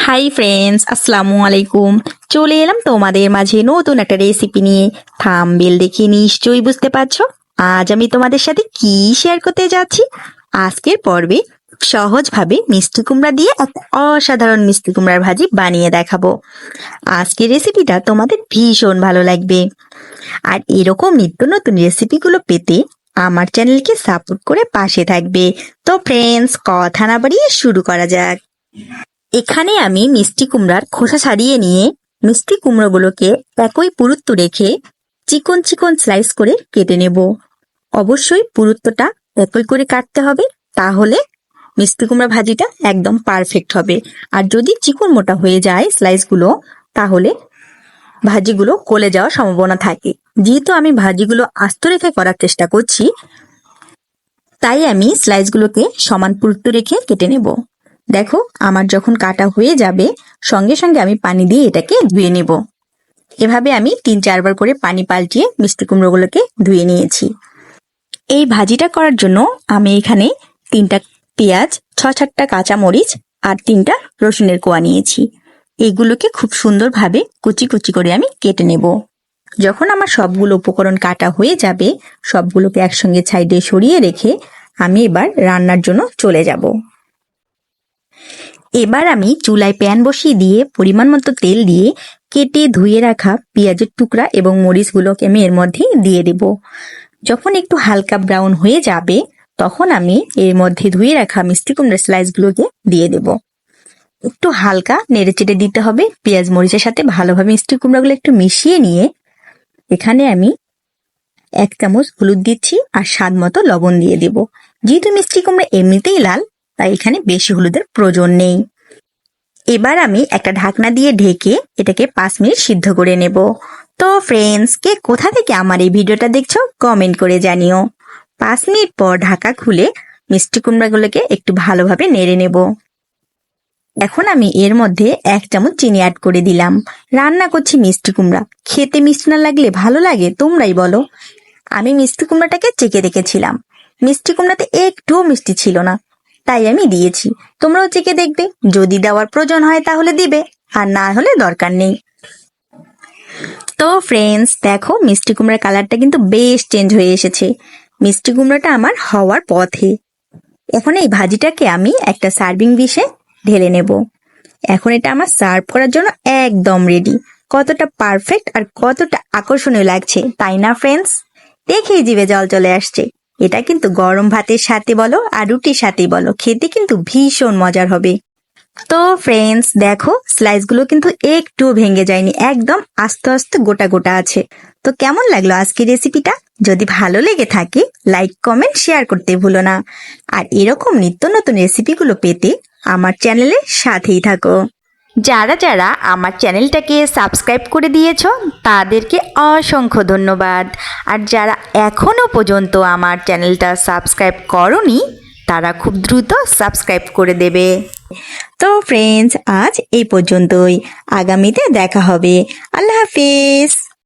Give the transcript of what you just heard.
Hi friends, আসসালামু আলাইকুম। চলে এলাম তোমাদের মাঝে নতুন একটা রেসিপি নিয়ে। থাম্বনেল দেখে নিশ্চয়ই বুঝতে পারছো আজ আমি তোমাদের সাথে কি শেয়ার করতে যাচ্ছি। আজকের পর্বে সহজভাবে মিষ্টি কুমড়া দিয়ে একটা অসাধারণ মিষ্টি কুমড়ার ভাজি বানিয়ে দেখাবো। আজকের রেসিপিটা তোমাদের ভীষণ ভালো লাগবে। আর এরকম নিত্য নতুন রেসিপিগুলো পেতে আমার চ্যানেলকে সাপোর্ট করে পাশে থাকবে। তো ফ্রেন্ডস, কথা না বাড়িয়ে শুরু করা যাক। এখানে আমি মিষ্টি কুমড়ার খোসা ছাড়িয়ে নিয়ে মিষ্টি কুমড়োগুলোকে একই পুরুত্ব রেখে চিকন চিকন স্লাইস করে কেটে নেব। অবশ্যই পুরুত্বটা একই করে কাটতে হবে, তাহলে মিষ্টি কুমড়া ভাজিটা একদম পারফেক্ট হবে। আর যদি চিকন মোটা হয়ে যায় স্লাইসগুলো, তাহলে ভাজিগুলো গলে যাওয়ার সম্ভাবনা থাকে। যেহেতু আমি ভাজিগুলো আস্ত রেখে করার চেষ্টা করছি, তাই আমি স্লাইসগুলোকে সমান পুরুত্ব রেখে কেটে নেব। দেখো, আমার যখন কাটা হয়ে যাবে সঙ্গে সঙ্গে আমি পানি দিয়ে এটাকে ধুয়ে নেব। এভাবে আমি 3-4 বার করে পানি পাল্টিয়ে মিষ্টি কুমড়োগুলোকে ধুয়ে নিয়েছি। এই ভাজিটা করার জন্য আমি এখানে 3টা পেঁয়াজ, 6-7টা কাঁচা মরিচ আর 3টা রসুনের কোয়া নিয়েছি। এইগুলোকে খুব সুন্দরভাবে কুচি কুচি করে আমি কেটে নেব। যখন আমার সবগুলো উপকরণ কাটা হয়ে যাবে, সবগুলোকে একসঙ্গে সাইডে সরিয়ে রেখে আমি এবার রান্নার জন্য চলে যাব। এবার আমি চুলায় প্যান বসিয়ে দিয়ে পরিমাণ মতো তেল দিয়ে কেটে ধুয়ে রাখা পেঁয়াজের টুকরা এবং মরিচগুলোকে আমি এর মধ্যে দিয়ে দেব। যখন একটু হালকা ব্রাউন হয়ে যাবে, তখন আমি এর মধ্যে ধুয়ে রাখা মিষ্টি কুমড়ার স্লাইসগুলোকে দিয়ে দেব। একটু হালকা নেড়েচেড়ে দিতে হবে। পেঁয়াজ মরিচের সাথে ভালোভাবে মিষ্টি কুমড়াগুলো একটু মিশিয়ে নিয়ে এখানে আমি 1 চামচ হলুদ দিচ্ছি আর স্বাদ মতো লবণ দিয়ে দেব। যেহেতু মিষ্টি কুমড়া এমনিতেই লাল, তাই এখানে বেশি হলুদের প্রয়োজন নেই। এবার আমি একটা ঢাকনা দিয়ে ঢেকে এটাকে 5 মিনিট সিদ্ধ করে নেব। তো ফ্রেন্ডস, কে কোথা থেকে আমার এই ভিডিওটা দেখছো কমেন্ট করে জানিও। 5 মিনিট পর ঢাকা খুলে মিষ্টি কুমড়াগুলোকে একটু ভালোভাবে নেড়ে নেব। এখন আমি এর মধ্যে 1 চামচ চিনি অ্যাড করে দিলাম। রান্না করছি মিষ্টি কুমড়া, খেতে মিষ্টি না লাগলে ভালো লাগে? তোমরাই বলো। আমি মিষ্টি কুমড়াটাকে চেখে রেখেছিলাম, মিষ্টি কুমড়াতে একটুও মিষ্টি ছিল না, তাই আমি দিয়েছি। তোমরাও চেখে দেখবে, যদি দেওয়ার প্রয়োজন হয় তাহলে দিবে, আর না হলে দরকার নেই। তো ফ্রেন্ডস, দেখো মিষ্টি কুমড়ার কালারটা কিন্তু বেশ চেঞ্জ হয়ে এসেছে। মিষ্টি কুমড়াটা আমার হওয়ার পথে। এখন এই ভাজিটাকে আমি একটা সার্ভিং ডিশে ঢেলে নেব। এখন এটা আমার সার্ভ করার জন্য একদম রেডি। কতটা পারফেক্ট আর কতটা আকর্ষণীয় লাগছে, তাই না ফ্রেন্ডস? দেখেই জিভে জল চলে আসছে। এটা কিন্তু গরম ভাতের সাথে বলো আর রুটির সাথেই বলো, খেতে কিন্তু ভীষণ মজার হবে। তো ফ্রেন্ডস, দেখো স্লাইসগুলো কিন্তু একটু ভেঙে যায়নি, একদম আস্তে আস্তে গোটা গোটা আছে। তো কেমন লাগলো আজকের রেসিপিটা? যদি ভালো লেগে থাকে লাইক, কমেন্ট, শেয়ার করতে ভুলো না। আর এরকম নিত্য নতুন রেসিপিগুলো পেতে আমার চ্যানেলের সাথেই থাকো। যারা যারা আমার চ্যানেলটাকে সাবস্ক্রাইব করে দিয়েছো তাদেরকে অসংখ্য ধন্যবাদ। আর যারা এখনো পর্যন্ত আমার চ্যানেলটা সাবস্ক্রাইব করোনি, তারা খুব দ্রুত সাবস্ক্রাইব করে দেবে। তো ফ্রেন্ডস, আজ এই পর্যন্তই। আগামীতে দেখা হবে। আল্লাহ হাফিজ।